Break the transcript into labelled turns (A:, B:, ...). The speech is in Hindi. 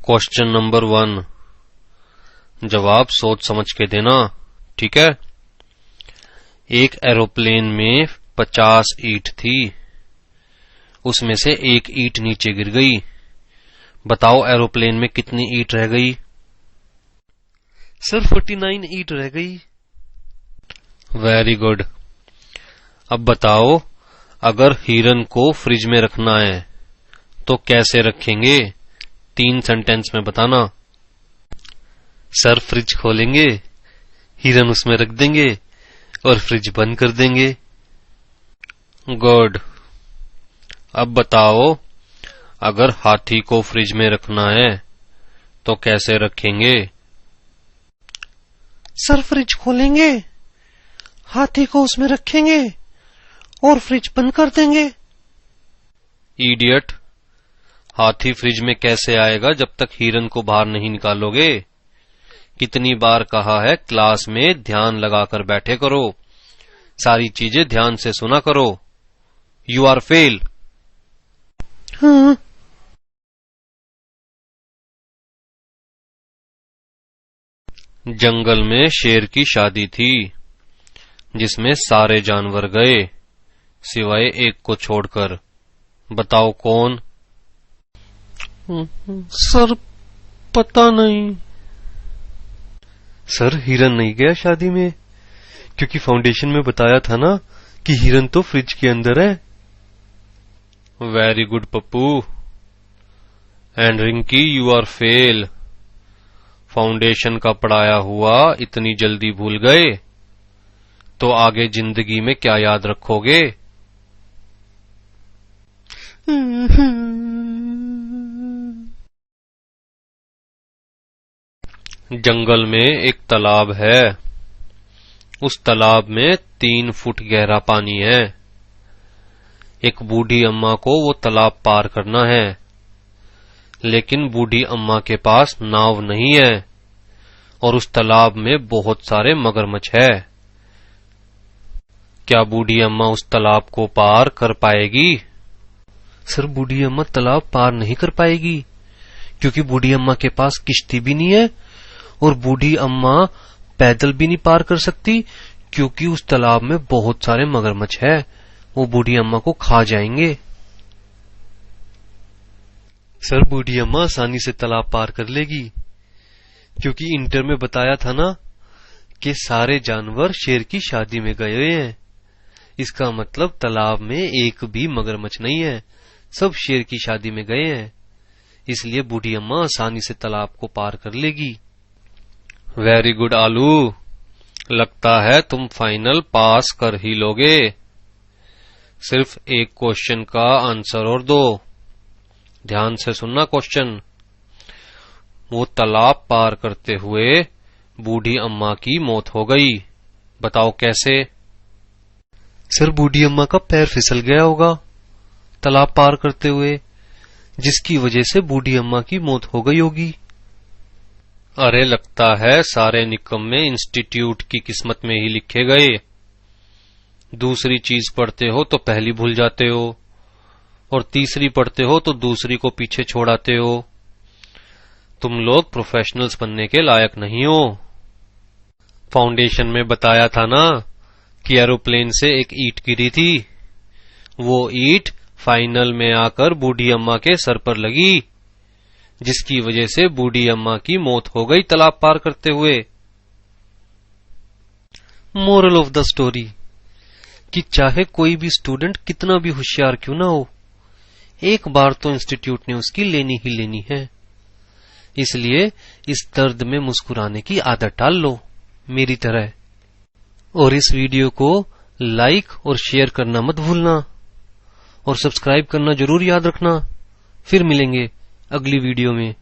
A: क्वेश्चन नंबर 1, जवाब सोच समझ के देना, ठीक है। एक एरोप्लेन में 50 ईंट थी, उसमें से एक ईंट नीचे गिर गई। बताओ एरोप्लेन में कितनी ईंट रह गई?
B: सर 49 ईंट रह गई।
A: Very good. अब बताओ, अगर हिरन को फ्रिज में रखना है तो कैसे रखेंगे? 3 सेंटेंस में बताना।
B: सर फ्रिज खोलेंगे, हिरन उसमें रख देंगे और फ्रिज बंद कर देंगे।
A: गुड। अब बताओ, अगर हाथी को फ्रिज में रखना है तो कैसे रखेंगे?
B: सर फ्रिज खोलेंगे, हाथी को उसमें रखेंगे और फ्रिज बंद कर देंगे।
A: इडियट, हाथी फ्रिज में कैसे आएगा जब तक हिरन को बाहर नहीं निकालोगे? कितनी बार कहा है क्लास में ध्यान लगाकर बैठे करो, सारी चीजें ध्यान से सुना करो। You are fail.
B: हाँ।
A: जंगल में शेर की शादी थी जिसमें सारे जानवर गए सिवाय एक को छोड़कर। बताओ कौन?
B: सर पता नहीं। सर हिरन नहीं गया शादी में, क्योंकि फाउंडेशन में बताया था ना कि हिरन तो फ्रिज के अंदर है।
A: Very good Pappu. And Rinki, you are fail. Foundation का पढ़ाया हुआ इतनी जल्दी भूल गए तो आगे जिंदगी में क्या याद रखोगे? जंगल में एक तालाब है, उस तालाब में 3 फुट गहरा पानी है। एक बूढ़ी अम्मा को वो तालाब पार करना है, लेकिन बूढ़ी अम्मा के पास नाव नहीं है और उस तालाब में बहुत सारे मगरमच्छ है। क्या बूढ़ी अम्मा उस तालाब को पार कर पाएगी?
B: सर बूढ़ी अम्मा तालाब पार नहीं कर पाएगी, क्योंकि बूढ़ी अम्मा के पास किश्ती भी नहीं है और बूढ़ी अम्मा पैदल भी नहीं पार कर सकती, क्योंकि उस तालाब में बहुत सारे मगरमच्छ है, वो बूढ़ी अम्मा को खा जाएंगे। सर बूढ़ी अम्मा आसानी से तालाब पार कर लेगी, क्योंकि इंटर में बताया था ना कि सारे जानवर शेर की शादी में गए हुए हैं। इसका मतलब तालाब में एक भी मगरमच्छ नहीं है, सब शेर की शादी में गए हैं, इसलिए बूढ़ी अम्मा आसानी से तालाब को पार कर लेगी।
A: वेरी गुड आलू, लगता है तुम फाइनल पास कर ही लोगे। सिर्फ एक क्वेश्चन का आंसर और दो, ध्यान से सुनना क्वेश्चन। वो तालाब पार करते हुए बूढ़ी अम्मा की मौत हो गई, बताओ कैसे?
B: सर बूढ़ी अम्मा का पैर फिसल गया होगा तालाब पार करते हुए, जिसकी वजह से बूढ़ी अम्मा की मौत हो गई होगी।
A: अरे लगता है सारे निकम्मे इंस्टीट्यूट की किस्मत में ही लिखे गए। दूसरी चीज पढ़ते हो तो पहली भूल जाते हो, और तीसरी पढ़ते हो तो दूसरी को पीछे छोड़ाते हो। तुम लोग प्रोफेशनल्स बनने के लायक नहीं हो। फाउंडेशन में बताया था ना कि एरोप्लेन से एक ईंट गिरी थी, वो ईंट फाइनल में आकर बूढ़ी अम्मा के सर पर लगी, जिसकी वजह से बूढ़ी अम्मा की मौत हो गई तालाब पार करते हुए।
B: मोरल ऑफ द स्टोरी कि चाहे कोई भी स्टूडेंट कितना भी होशियार क्यों ना हो, एक बार तो इंस्टीट्यूट ने उसकी लेनी ही लेनी है। इसलिए इस दर्द में मुस्कुराने की आदत डाल लो मेरी तरह, और इस वीडियो को लाइक और शेयर करना मत भूलना, और सब्सक्राइब करना जरूर याद रखना। फिर मिलेंगे अगली वीडियो में।